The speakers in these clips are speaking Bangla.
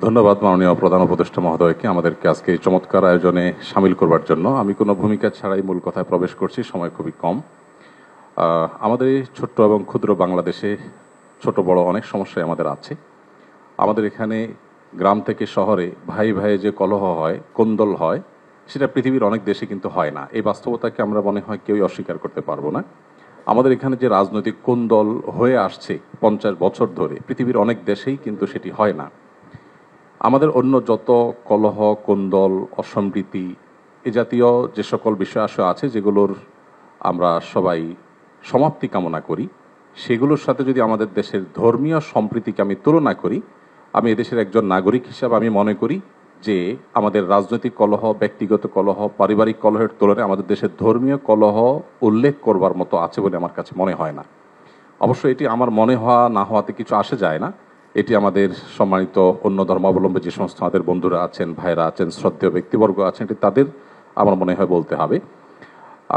ধন্যবাদ মাননীয় প্রধান উপদেষ্টা মহোদয়কে আমাদেরকে আজকে এই চমৎকার আয়োজনে সামিল করবার জন্য। আমি কোনো ভূমিকা ছাড়াই মূল কথায় প্রবেশ করছি, সময় খুবই কম। আমাদের এই ছোট্ট এবং ক্ষুদ্র বাংলাদেশে ছোট বড় অনেক সমস্যাই আমাদের আছে। আমাদের এখানে গ্রাম থেকে শহরে ভাই ভাইয়ে যে কলহ হয়, কোন্দল হয়, সেটা পৃথিবীর অনেক দেশে কিন্তু হয় না। এই বাস্তবতাকে আমরা মনে হয় কেউই অস্বীকার করতে পারবো না। আমাদের এখানে যে রাজনৈতিক কোন্দল হয়ে আসছে 50 বছর ধরে, পৃথিবীর অনেক দেশেই কিন্তু সেটি হয় না। আমাদের অন্য যত কলহ, কোন্দল, অসম্প্রীতি এ জাতীয় যে সকল বিষয় আছে যেগুলোর আমরা সবাই সমাপ্তি কামনা করি, সেগুলোর সাথে যদি আমাদের দেশের ধর্মীয় সম্প্রীতিকে আমি তুলনা করি, আমি এদেশের একজন নাগরিক হিসাবে আমি মনে করি যে আমাদের রাজনৈতিক কলহ, ব্যক্তিগত কলহ, পারিবারিক কলহের তুলনায় আমাদের দেশের ধর্মীয় কলহ উল্লেখ করবার মতো আছে বলে আমার কাছে মনে হয় না। অবশ্য এটি আমার মনে হওয়া না হওয়াতে কিছু আসে যায় না। এটি আমাদের সম্মানিত অন্য ধর্মাবলম্বী যে সমস্ত আমাদের বন্ধুরা আছেন, ভাইরা আছেন, শ্রদ্ধেয় ব্যক্তিবর্গ আছেন, এটি তাদের আমার মনে হয় বলতে হবে।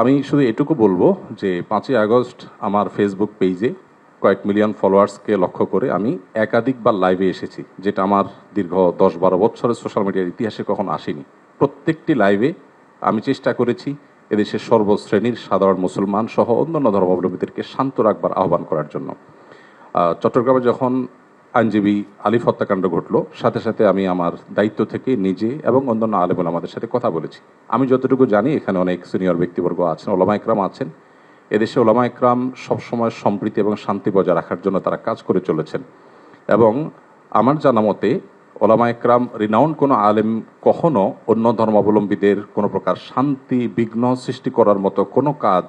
আমি শুধু এটুকু বলবো যে 5ই আগস্ট আমার ফেসবুক পেজে কয়েক মিলিয়ন ফলোয়ার্সকে লক্ষ্য করে আমি একাধিকবার লাইভে এসেছি, যেটা আমার দীর্ঘ 10-12 বছরের সোশ্যাল মিডিয়ার ইতিহাসে কখনো আসেনি। প্রত্যেকটি লাইভে আমি চেষ্টা করেছি এদেশের সর্বশ্রেণীর সাধারণ মুসলমান সহ অন্যান্য ধর্মাবলম্বীদেরকে শান্ত রাখবার আহ্বান করার জন্য। চট্টগ্রামে যখন আইনজীবী আলিফ হত্যাকাণ্ড ঘটলো, সাথে সাথে আমি আমার দায়িত্ব থেকে নিজে এবং অন্যান্য আলেম ওলামাদের সাথে কথা বলেছি। আমি যতটুকু জানি এখানে অনেক সিনিয়র ব্যক্তিবর্গ আছেন, ওলামা একরাম আছেন। এদেশে ওলামা একরাম সবসময় সম্প্রীতি এবং শান্তি বজায় রাখার জন্য তারা কাজ করে চলেছেন। এবং আমার জানা মতে ওলামা একরাম রিনাউন্ড কোনো আলেম কখনো অন্য ধর্মাবলম্বীদের কোনো প্রকার শান্তি বিঘ্ন সৃষ্টি করার মতো কোনো কাজ,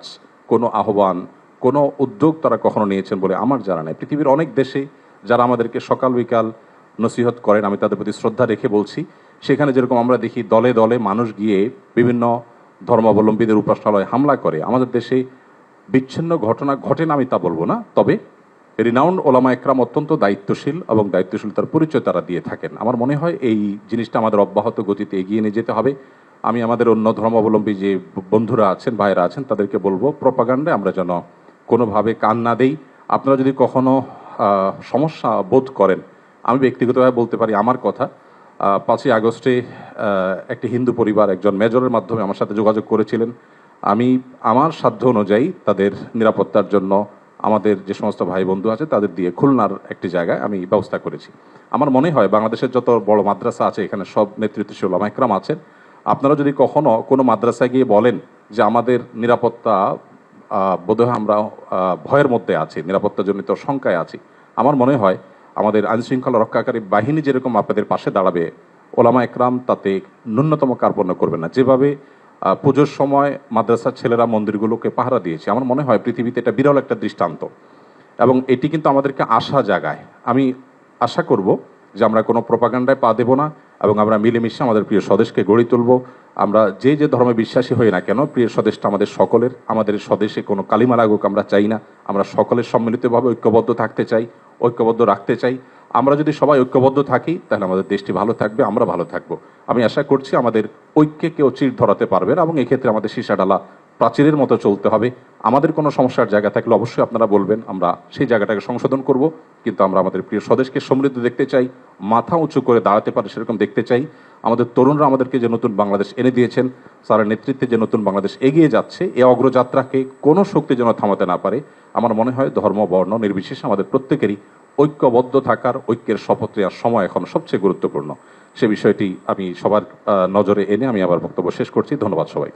কোনো আহ্বান, কোনো উদ্যোগ তারা কখনো নিয়েছেন বলে আমার জানা নেই। পৃথিবীর অনেক দেশে যারা আমাদেরকে সকাল বিকাল নসিহত করেন, আমি তাদের প্রতি শ্রদ্ধা রেখে বলছি, সেখানে যেরকম আমরা দেখি দলে দলে মানুষ গিয়ে বিভিন্ন ধর্মাবলম্বীদের উপাসনালয়ে হামলা করে, আমাদের দেশে বিচ্ছিন্ন ঘটনা ঘটে না আমি তা বলবো না, তবে রিনাউন্ড ওলামা একরাম অত্যন্ত দায়িত্বশীল এবং দায়িত্বশীলতার পরিচয় তারা দিয়ে থাকেন। আমার মনে হয় এই জিনিসটা আমাদের অব্যাহত গতিতে এগিয়ে নিয়ে যেতে হবে। আমি আমাদের অন্য ধর্মাবলম্বী যে বন্ধুরা আছেন, ভাইরা আছেন, তাদেরকে বলবো প্রপাগান্ডায় আমরা যেন কোনোভাবে কান না দেই। আপনারা যদি কখনো সমস্যা বোধ করেন, আমি ব্যক্তিগতভাবে বলতে পারি আমার কথা, 5ই আগস্টে একটি হিন্দু পরিবার একজন মেজরের মাধ্যমে আমার সাথে যোগাযোগ করেছিলেন। আমি আমার সাধ্য অনুযায়ী তাদের নিরাপত্তার জন্য আমাদের যে সমস্ত ভাই বন্ধু আছে তাদের দিয়ে খুলনার একটি জায়গায় আমি ব্যবস্থা করেছি। আমার মনে হয় বাংলাদেশের যত বড় মাদ্রাসা আছে এখানে সব নেতৃত্বশীল ওলামা একরাম আছেন। আপনারা যদি কখনো কোনো মাদ্রাসায় গিয়ে বলেন যে আমাদের নিরাপত্তা বোধহয় আমরা ভয়ের মধ্যে আছি, নিরাপত্তাজনিত শঙ্কায় আছি, আমার মনে হয় আমাদের আইনশৃঙ্খলা রক্ষাকারী বাহিনী যেরকম আপনাদের পাশে দাঁড়াবে, ওলামা একরাম তাতে ন্যূনতম কার্পণ্য করবে না। যেভাবে পুজোর সময় মাদ্রাসার ছেলেরা মন্দিরগুলোকে পাহারা দিয়েছে, আমার মনে হয় পৃথিবীতে এটা বিরল একটা দৃষ্টান্ত এবং এটি কিন্তু আমাদেরকে আশা জাগায়। আমি আশা করব যে আমরা কোনো প্রপাগান্ডায় পা দেব না এবং আমরা মিলেমিশে আমাদের প্রিয় স্বদেশকে গড়ে তুলব। আমরা যে যে ধর্মে বিশ্বাসী হই না কেন, প্রিয় স্বদেশটা আমাদের সকলের। আমাদের স্বদেশে কোনো কালিমা লাগুক আমরা চাই না। আমরা সকলের সম্মিলিতভাবে ঐক্যবদ্ধ থাকতে চাই, ঐক্যবদ্ধ রাখতে চাই। আমরা যদি সবাই ঐক্যবদ্ধ থাকি তাহলে আমাদের দেশটি ভালো থাকবে, আমরা ভালো থাকবো। আমি আশা করছি আমাদের ঐক্যে কেউ চির ধরাতে পারবে না এবং এক্ষেত্রে আমাদের সীসাডালা প্রাচীরের মতো চলতে হবে। আমাদের কোনো সমস্যার জায়গা থাকলে অবশ্যই আপনারা বলবেন, আমরা সেই জায়গাটাকে সংশোধন করব। কিন্তু আমরা আমাদের প্রিয় স্বদেশকে সমৃদ্ধ দেখতে চাই, মাথা উঁচু করে দাঁড়াতে পারে সেরকম দেখতে চাই। আমাদের তরুণরা আমাদেরকে যে নতুন বাংলাদেশ এনে দিয়েছেন, স্যারের নেতৃত্বে যে নতুন বাংলাদেশ এগিয়ে যাচ্ছে, এই অগ্রযাত্রাকে কোনো শক্তি যেন থামাতে না পারে। আমার মনে হয় ধর্ম বর্ণ নির্বিশেষে আমাদের প্রত্যেকেরই ঐক্যবদ্ধ থাকার, ঐক্যের শপথ নেওয়ার সময় এখন সবচেয়ে গুরুত্বপূর্ণ। সে বিষয়টি আমি সবার নজরে এনে আমি আবার বক্তব্য শেষ করছি। ধন্যবাদ সবাই।